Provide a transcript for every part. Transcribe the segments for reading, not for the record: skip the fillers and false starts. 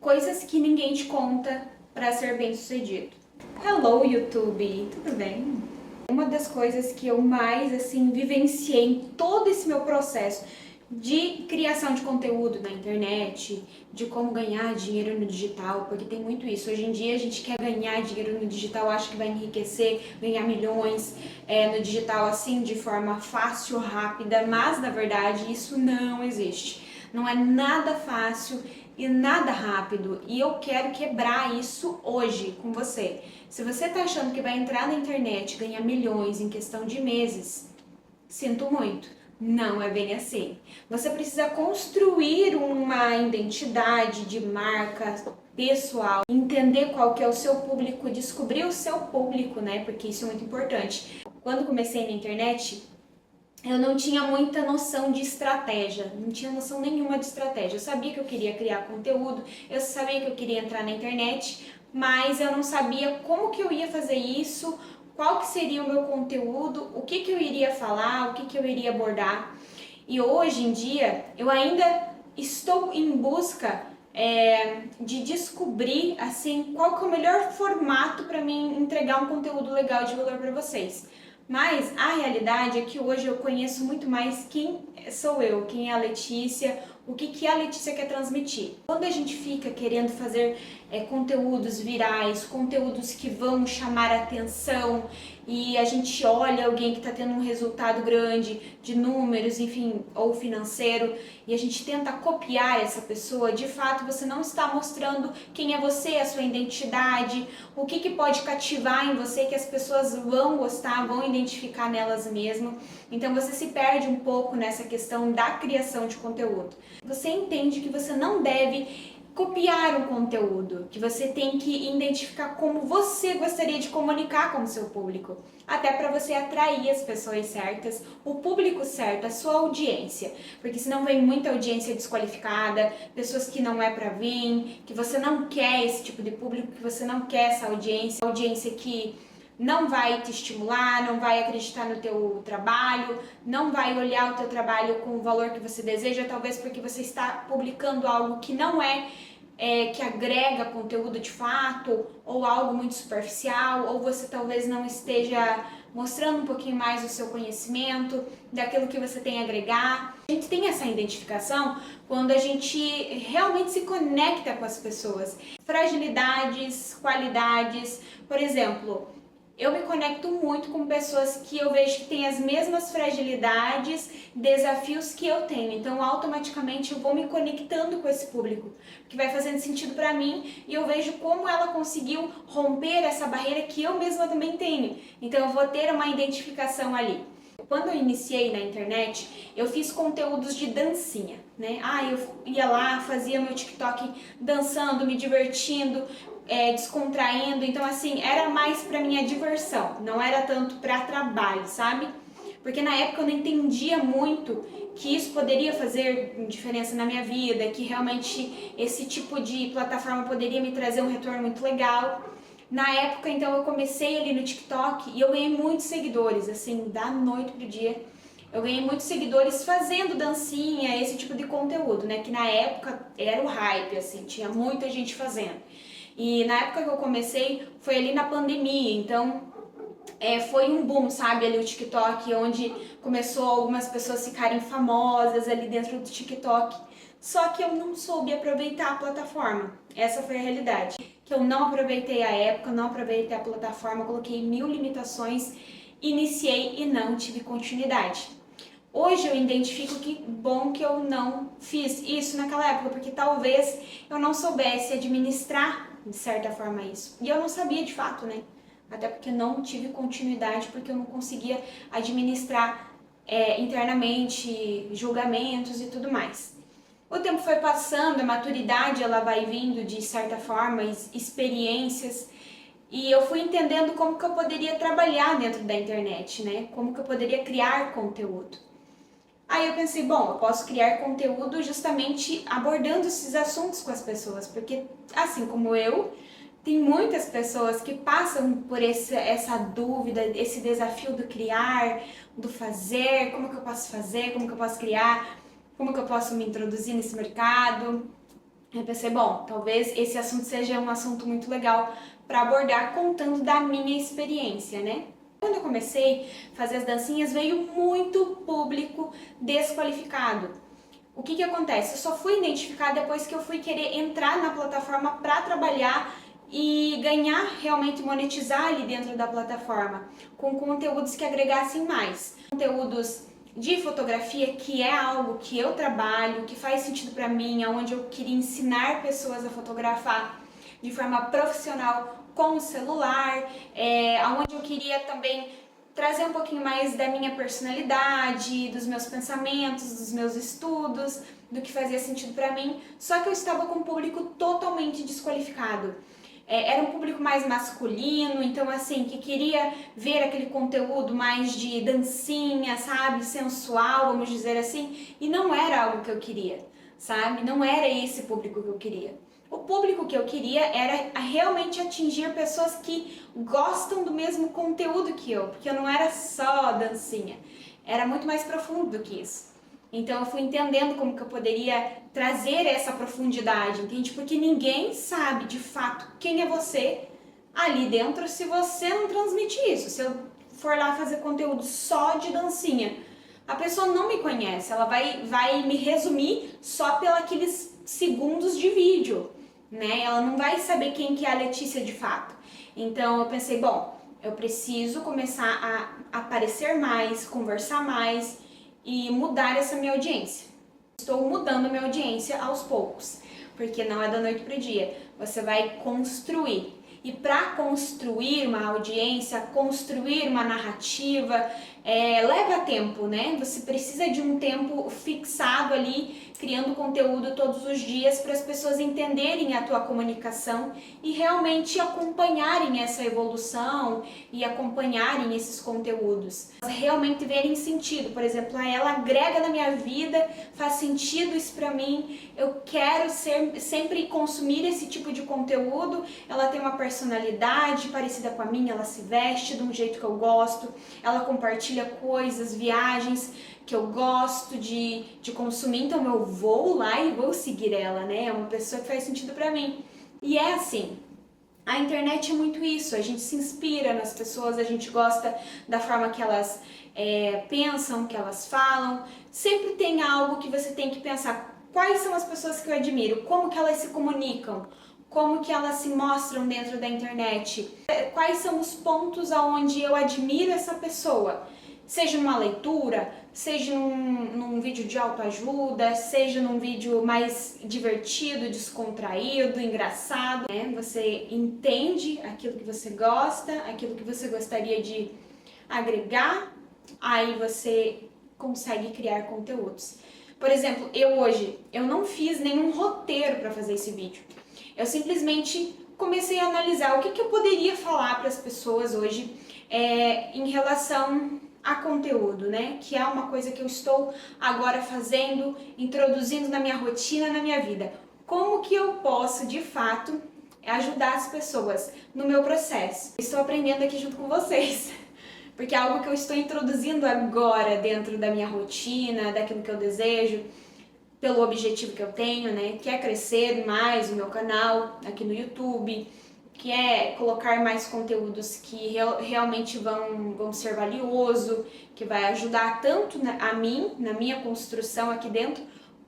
Coisas que ninguém te conta para ser bem-sucedido. Hello, YouTube, tudo bem? Uma das coisas que eu mais vivenciei em todo esse meu processo de criação de conteúdo na internet, de como ganhar dinheiro no digital, porque tem muito isso. Hoje em dia a gente quer ganhar dinheiro no digital, acha que vai enriquecer, ganhar milhões no digital assim de forma fácil, rápida, mas na verdade isso não existe. Não é nada fácil e nada rápido, e eu quero quebrar isso hoje com você. Se você tá achando que vai entrar na internet e ganhar milhões em questão de meses, sinto muito, não é bem assim. Você precisa construir uma identidade de marca pessoal, entender qual que é o seu público, descobrir o seu público, né? Porque isso é muito importante. Quando comecei na internet, eu não tinha muita noção de estratégia, não tinha noção nenhuma de estratégia. Eu sabia que eu queria criar conteúdo, eu sabia que eu queria entrar na internet, mas eu não sabia como que eu ia fazer isso, qual que seria o meu conteúdo, o que que eu iria falar, o que que eu iria abordar. E hoje em dia eu ainda estou em busca de descobrir assim qual que é o melhor formato para mim entregar um conteúdo legal de valor para vocês. Mas a realidade é que hoje eu conheço muito mais quem sou eu, quem é a Letícia, o que que a Letícia quer transmitir. Quando a gente fica querendo fazer conteúdos virais, conteúdos que vão chamar a atenção, e a gente olha alguém que está tendo um resultado grande de números, enfim, ou financeiro, e a gente tenta copiar essa pessoa, de fato você não está mostrando quem é você, a sua identidade, o que que pode cativar em você que as pessoas vão gostar, vão identificar nelas mesmas. Então você se perde um pouco nessa questão da criação de conteúdo. Você entende que você não deve copiar um conteúdo, que você tem que identificar como você gostaria de comunicar com o seu público, até para você atrair as pessoas certas, o público certo, a sua audiência, porque senão vem muita audiência desqualificada, pessoas que não é para vir, que você não quer esse tipo de público, que você não quer essa audiência que não vai te estimular, não vai acreditar no teu trabalho, não vai olhar o teu trabalho com o valor que você deseja, talvez porque você está publicando algo que não que agrega conteúdo de fato, ou algo muito superficial, ou você talvez não esteja mostrando um pouquinho mais o seu conhecimento, daquilo que você tem a agregar. A gente tem essa identificação quando a gente realmente se conecta com as pessoas. Fragilidades, qualidades, por exemplo, eu me conecto muito com pessoas que eu vejo que têm as mesmas fragilidades, desafios que eu tenho. Então, automaticamente eu vou me conectando com esse público, que vai fazendo sentido para mim, e eu vejo como ela conseguiu romper essa barreira que eu mesma também tenho. Então, eu vou ter uma identificação ali. Quando eu iniciei na internet, eu fiz conteúdos de dancinha, né? Eu ia lá, fazia meu TikTok dançando, me divertindo, descontraindo. Então, assim, era mais pra minha diversão, não era tanto pra trabalho, sabe? Porque na época eu não entendia muito que isso poderia fazer diferença na minha vida, que realmente esse tipo de plataforma poderia me trazer um retorno muito legal. Na época, então, eu comecei ali no TikTok e eu ganhei muitos seguidores, assim, da noite pro dia. Eu ganhei muitos seguidores fazendo dancinha, esse tipo de conteúdo, né? Que na época era o hype, assim, tinha muita gente fazendo. E na época que eu comecei, foi ali na pandemia, então foi um boom, sabe, ali o TikTok, onde começou algumas pessoas ficarem famosas ali dentro do TikTok. Só que eu não soube aproveitar a plataforma, essa foi a realidade. Que eu não aproveitei a época, não aproveitei a plataforma, coloquei 1000 limitações, iniciei e não tive continuidade. Hoje eu identifico que bom que eu não fiz isso naquela época, porque talvez eu não soubesse administrar de certa forma isso. E eu não sabia de fato, né? Até porque não tive continuidade, porque eu não conseguia administrar internamente julgamentos e tudo mais. O tempo foi passando, a maturidade ela vai vindo de certa forma, experiências, e eu fui entendendo como que eu poderia trabalhar dentro da internet, né? Como que eu poderia criar conteúdo. Aí eu pensei, bom, eu posso criar conteúdo justamente abordando esses assuntos com as pessoas, porque assim como eu, tem muitas pessoas que passam por essa dúvida, esse desafio do criar, do fazer, como que eu posso fazer, como que eu posso criar, como que eu posso me introduzir nesse mercado. Eu pensei, bom, talvez esse assunto seja um assunto muito legal para abordar contando da minha experiência, né? Quando eu comecei a fazer as dancinhas, veio muito público desqualificado. O que acontece? Eu só fui identificada depois que eu fui querer entrar na plataforma para trabalhar e ganhar, realmente monetizar ali dentro da plataforma, com conteúdos que agregassem mais. Conteúdos de fotografia, que é algo que eu trabalho, que faz sentido para mim, onde eu queria ensinar pessoas a fotografar de forma profissional com o celular, onde eu queria também trazer um pouquinho mais da minha personalidade, dos meus pensamentos, dos meus estudos, do que fazia sentido para mim, só que eu estava com um público totalmente desqualificado. Era um público mais masculino, então assim, que queria ver aquele conteúdo mais de dancinha, sabe, sensual, vamos dizer assim, e não era algo que eu queria, sabe, não era esse público que eu queria. O público que eu queria era realmente atingir pessoas que gostam do mesmo conteúdo que eu, porque eu não era só dancinha, era muito mais profundo do que isso. Então eu fui entendendo como que eu poderia trazer essa profundidade, entende? Porque ninguém sabe de fato quem é você ali dentro se você não transmite isso. Se eu for lá fazer conteúdo só de dancinha, a pessoa não me conhece, ela vai me resumir só pelos segundos de vídeo, né? Ela não vai saber quem que é a Letícia de fato. Então eu pensei, bom, eu preciso começar a aparecer mais, conversar mais e mudar essa minha audiência. Estou mudando minha audiência aos poucos, porque não é da noite para o dia. Você vai construir. E para construir uma audiência, construir uma narrativa, leva tempo, né? Você precisa de um tempo fixado ali, criando conteúdo todos os dias para as pessoas entenderem a tua comunicação e realmente acompanharem essa evolução e acompanharem esses conteúdos. Realmente verem sentido, por exemplo, ela agrega na minha vida, faz sentido isso para mim, eu quero sempre consumir esse tipo de conteúdo, ela tem uma personalidade parecida com a minha, ela se veste de um jeito que eu gosto, ela compartilha coisas, viagens que eu gosto de consumir, então eu vou lá e vou seguir ela, né? É uma pessoa que faz sentido pra mim. E é assim, a internet é muito isso, a gente se inspira nas pessoas, a gente gosta da forma que elas pensam, que elas falam. Sempre tem algo que você tem que pensar, quais são as pessoas que eu admiro, como que elas se comunicam, como que elas se mostram dentro da internet, quais são os pontos aonde eu admiro essa pessoa. Seja numa leitura, seja num vídeo de autoajuda, seja num vídeo mais divertido, descontraído, engraçado, né? Você entende aquilo que você gosta, aquilo que você gostaria de agregar, aí você consegue criar conteúdos. Por exemplo, eu não fiz nenhum roteiro para fazer esse vídeo. Eu simplesmente comecei a analisar o que eu poderia falar para as pessoas hoje em relação a conteúdo, né? Que é uma coisa que eu estou agora fazendo, introduzindo na minha rotina, na minha vida. Como que eu posso, de fato, ajudar as pessoas no meu processo? Estou aprendendo aqui junto com vocês, porque é algo que eu estou introduzindo agora dentro da minha rotina, daquilo que eu desejo, pelo objetivo que eu tenho, né? Que é crescer mais o meu canal aqui no YouTube, que é colocar mais conteúdos que realmente vão ser valioso, que vai ajudar tanto a mim, na minha construção aqui dentro,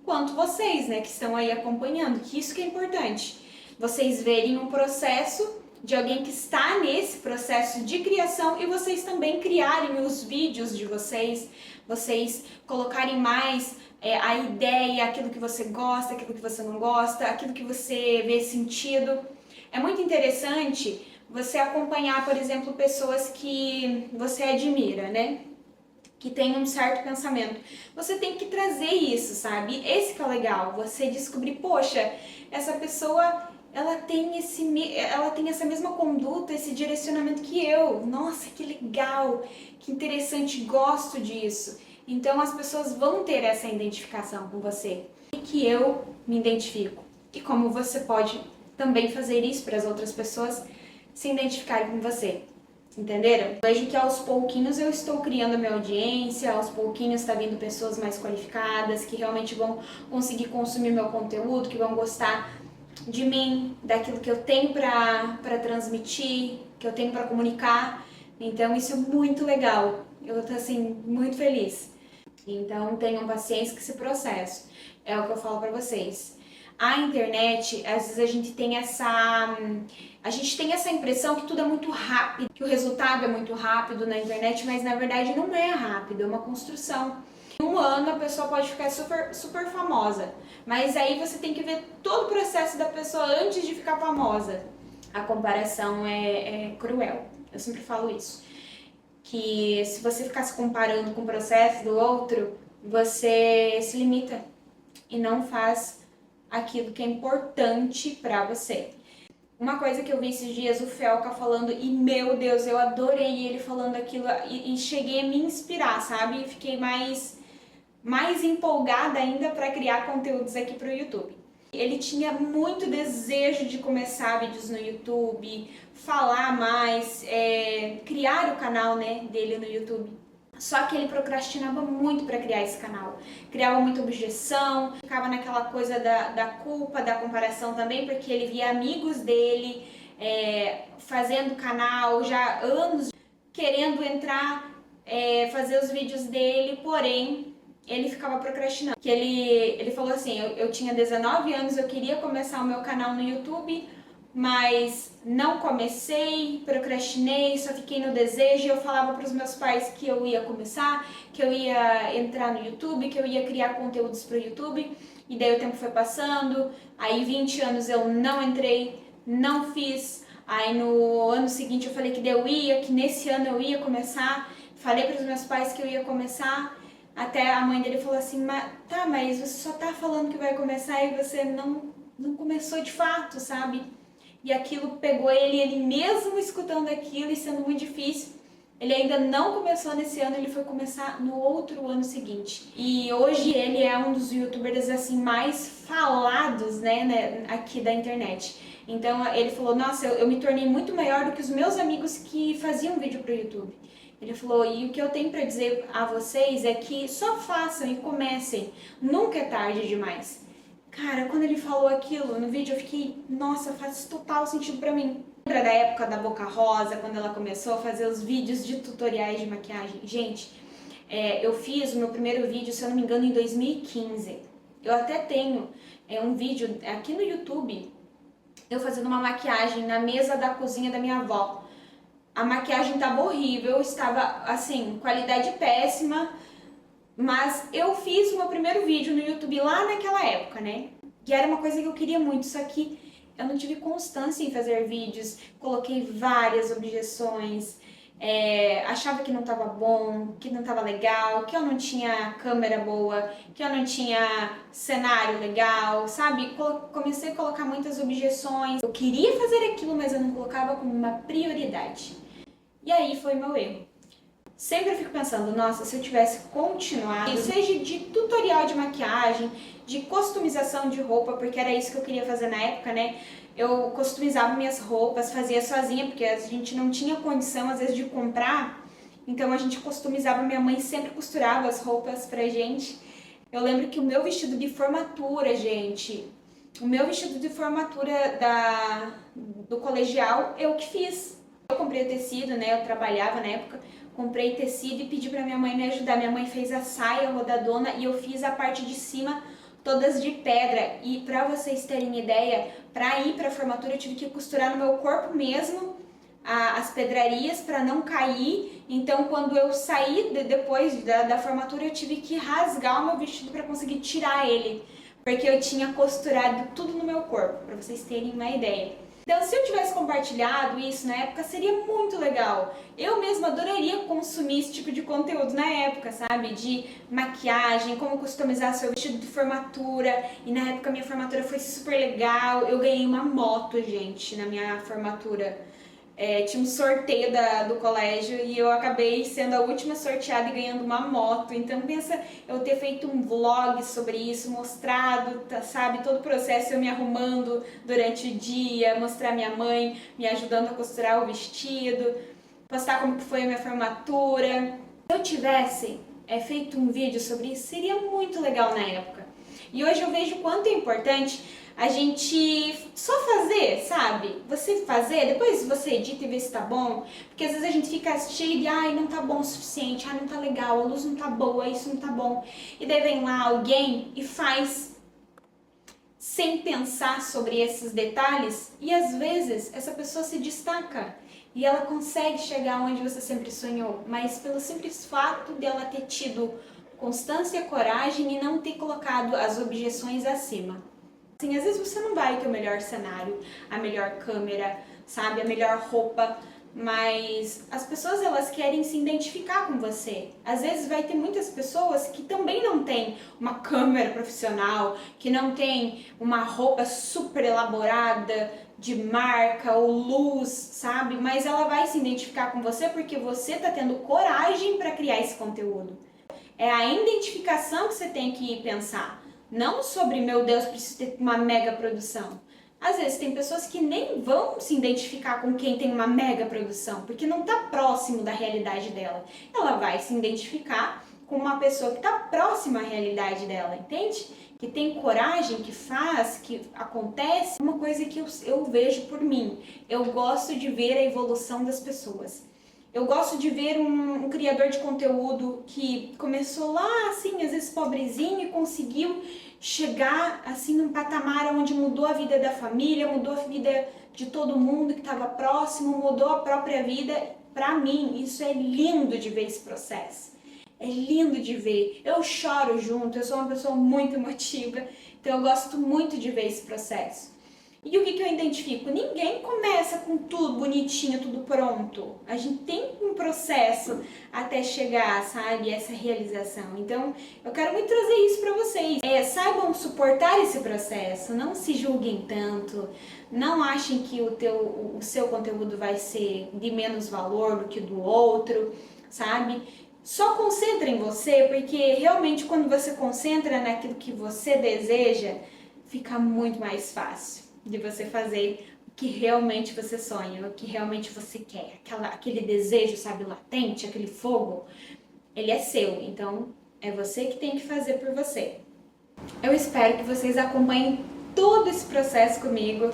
quanto vocês, né, que estão aí acompanhando, que isso que é importante. Vocês verem um processo de alguém que está nesse processo de criação e vocês também criarem os vídeos de vocês colocarem mais a ideia, aquilo que você gosta, aquilo que você não gosta, aquilo que você vê sentido. É muito interessante você acompanhar, por exemplo, pessoas que você admira, né? Que tem um certo pensamento. Você tem que trazer isso, sabe? Esse que é o legal, você descobrir, poxa, essa pessoa, ela tem essa mesma conduta, esse direcionamento que eu. Nossa, que legal, que interessante, gosto disso. Então as pessoas vão ter essa identificação com você. E que eu me identifico. E como você pode também fazer isso para as outras pessoas se identificarem com você. Entenderam? Vejo que aos pouquinhos eu estou criando a minha audiência, aos pouquinhos está vindo pessoas mais qualificadas, que realmente vão conseguir consumir meu conteúdo, que vão gostar de mim, daquilo que eu tenho para transmitir, que eu tenho para comunicar. Então isso é muito legal. Eu tô assim muito feliz. Então tenham paciência com esse processo. É o que eu falo para vocês. A internet, às vezes a gente tem essa impressão que tudo é muito rápido, que o resultado é muito rápido na internet, mas na verdade não é rápido, é uma construção. Em um ano a pessoa pode ficar super famosa, mas aí você tem que ver todo o processo da pessoa antes de ficar famosa. A comparação é cruel, eu sempre falo isso. Que se você ficar se comparando com o processo do outro, você se limita e não faz aquilo que é importante pra você. Uma coisa que eu vi esses dias o Felca falando, e meu Deus, eu adorei ele falando aquilo e cheguei a me inspirar, sabe? E fiquei mais empolgada ainda para criar conteúdos aqui pro YouTube. Ele tinha muito desejo de começar vídeos no YouTube, falar mais, criar o canal, né, dele no YouTube. Só que ele procrastinava muito para criar esse canal. Criava muita objeção, ficava naquela coisa da culpa, da comparação também, porque ele via amigos dele fazendo canal já há anos, querendo entrar, fazer os vídeos dele, porém ele ficava procrastinando. Que ele falou assim, eu tinha 19 anos, eu queria começar o meu canal no YouTube, mas não comecei, procrastinei, só fiquei no desejo. Eu falava para os meus pais que eu ia começar, que eu ia entrar no YouTube, que eu ia criar conteúdos para o YouTube, e daí o tempo foi passando, aí 20 anos eu não entrei, não fiz, aí no ano seguinte eu falei que daí eu ia, que nesse ano eu ia começar, falei para os meus pais que eu ia começar, até a mãe dele falou assim, mas você só tá falando que vai começar e você não começou de fato, sabe? E aquilo pegou ele mesmo escutando aquilo e sendo muito difícil, ele ainda não começou nesse ano, ele foi começar no outro ano seguinte. E hoje ele é um dos youtubers assim mais falados, né, aqui da internet. Então ele falou, nossa, eu me tornei muito maior do que os meus amigos que faziam vídeo pro YouTube. Ele falou, e o que eu tenho para dizer a vocês é que só façam e comecem, nunca é tarde demais. Cara, quando ele falou aquilo no vídeo, eu fiquei, nossa, faz total sentido pra mim. Lembra da época da Boca Rosa, quando ela começou a fazer os vídeos de tutoriais de maquiagem? Gente, eu fiz o meu primeiro vídeo, se eu não me engano, em 2015. Eu até tenho um vídeo aqui no YouTube, eu fazendo uma maquiagem na mesa da cozinha da minha avó. A maquiagem estava horrível, estava, assim, qualidade péssima, mas eu fiz o meu primeiro vídeo no YouTube lá naquela época, né? E era uma coisa que eu queria muito, só que eu não tive constância em fazer vídeos, coloquei várias objeções, achava que não estava bom, que não estava legal, que eu não tinha câmera boa, que eu não tinha cenário legal, sabe? Comecei a colocar muitas objeções. Eu queria fazer aquilo, mas eu não colocava como uma prioridade. E aí foi meu erro. Sempre eu fico pensando, nossa, se eu tivesse continuado, seja de tutorial de maquiagem, de customização de roupa, porque era isso que eu queria fazer na época, né? Eu customizava minhas roupas, fazia sozinha, porque a gente não tinha condição, às vezes, de comprar. Então a gente customizava, minha mãe sempre costurava as roupas pra gente. Eu lembro que o meu vestido de formatura, gente, o meu vestido de formatura do colegial, eu que fiz. Eu comprei o tecido, né? Eu trabalhava na época, comprei tecido e pedi pra minha mãe me ajudar. Minha mãe fez a saia rodadona e eu fiz a parte de cima todas de pedra. E pra vocês terem ideia, pra ir pra formatura eu tive que costurar no meu corpo mesmo as pedrarias para não cair. Então quando eu saí depois da formatura eu tive que rasgar o meu vestido para conseguir tirar ele, porque eu tinha costurado tudo no meu corpo, para vocês terem uma ideia. Então, se eu tivesse compartilhado isso na época, seria muito legal. Eu mesma adoraria consumir esse tipo de conteúdo na época, sabe? De maquiagem, como customizar seu vestido de formatura. E na época minha formatura foi super legal. Eu ganhei uma moto, gente, na minha formatura. Tinha um sorteio do colégio e eu acabei sendo a última sorteada e ganhando uma moto. Então pensa eu ter feito um vlog sobre isso, mostrado, sabe, todo o processo, eu me arrumando durante o dia, mostrar minha mãe me ajudando a costurar o vestido. postar como que foi a minha formatura. Se eu tivesse feito um vídeo sobre isso, seria muito legal na época. E hoje eu vejo o quanto é importante a gente só fazer, sabe? Você fazer, depois você edita e vê se tá bom, porque às vezes a gente fica cheio de ai, não tá bom o suficiente, ai, não tá legal, a luz não tá boa, isso não tá bom. E daí vem lá alguém e faz sem pensar sobre esses detalhes, e às vezes essa pessoa se destaca e ela consegue chegar onde você sempre sonhou, mas pelo simples fato dela ter tido constância, coragem e não ter colocado as objeções acima. Assim, às vezes você não vai ter o melhor cenário, a melhor câmera, sabe, a melhor roupa, mas as pessoas elas querem se identificar com você. Às vezes vai ter muitas pessoas que também não têm uma câmera profissional, que não tem uma roupa super elaborada, de marca ou luz, sabe? Mas ela vai se identificar com você porque você tá tendo coragem para criar esse conteúdo. É a identificação que você tem que pensar, não sobre, meu Deus, preciso ter uma mega produção. Às vezes tem pessoas que nem vão se identificar com quem tem uma mega produção, porque não está próximo da realidade dela. Ela vai se identificar com uma pessoa que está próxima à realidade dela, entende? Que tem coragem, que faz, que acontece. Uma coisa que eu vejo por mim, eu gosto de ver a evolução das pessoas. Eu gosto de ver um criador de conteúdo que começou lá, assim, às vezes pobrezinho e conseguiu chegar, assim, num patamar onde mudou a vida da família, mudou a vida de todo mundo que estava próximo, mudou a própria vida. Pra mim, isso é lindo de ver esse processo. É lindo de ver. Eu choro junto, eu sou uma pessoa muito emotiva, então eu gosto muito de ver esse processo. E o que eu identifico? Ninguém começa com tudo bonitinho, tudo pronto. A gente tem um processo até chegar, sabe, essa realização. Então, eu quero muito trazer isso para vocês. Saibam suportar esse processo, não se julguem tanto, não achem que o seu conteúdo vai ser de menos valor do que do outro, sabe? Só concentre em você, porque realmente quando você concentra naquilo que você deseja, fica muito mais fácil de você fazer o que realmente você sonha, o que realmente você quer. Aquele desejo, sabe, latente, aquele fogo, ele é seu, então é você que tem que fazer por você. Eu espero que vocês acompanhem todo esse processo comigo.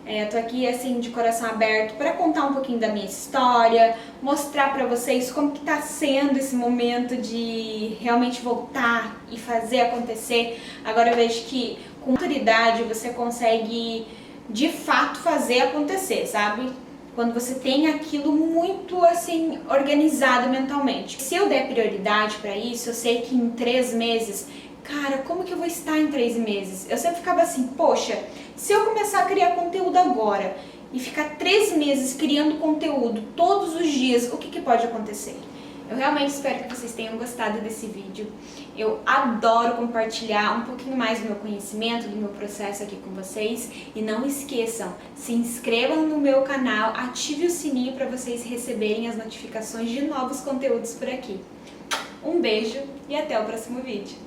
Eu tô aqui assim de coração aberto para contar um pouquinho da minha história, mostrar para vocês como que tá sendo esse momento de realmente voltar e fazer acontecer. Agora eu vejo que com maturidade você consegue de fato fazer acontecer, sabe? Quando você tem aquilo muito assim organizado mentalmente. Se eu der prioridade para isso, eu sei que em 3 meses, cara, como que eu vou estar em 3 meses? Eu sempre ficava assim, poxa, se eu começar a criar conteúdo agora e ficar 3 meses criando conteúdo todos os dias, o que pode acontecer? Eu realmente espero que vocês tenham gostado desse vídeo. Eu adoro compartilhar um pouquinho mais do meu conhecimento, do meu processo aqui com vocês. E não esqueçam, se inscrevam no meu canal, ative o sininho para vocês receberem as notificações de novos conteúdos por aqui. Um beijo e até o próximo vídeo.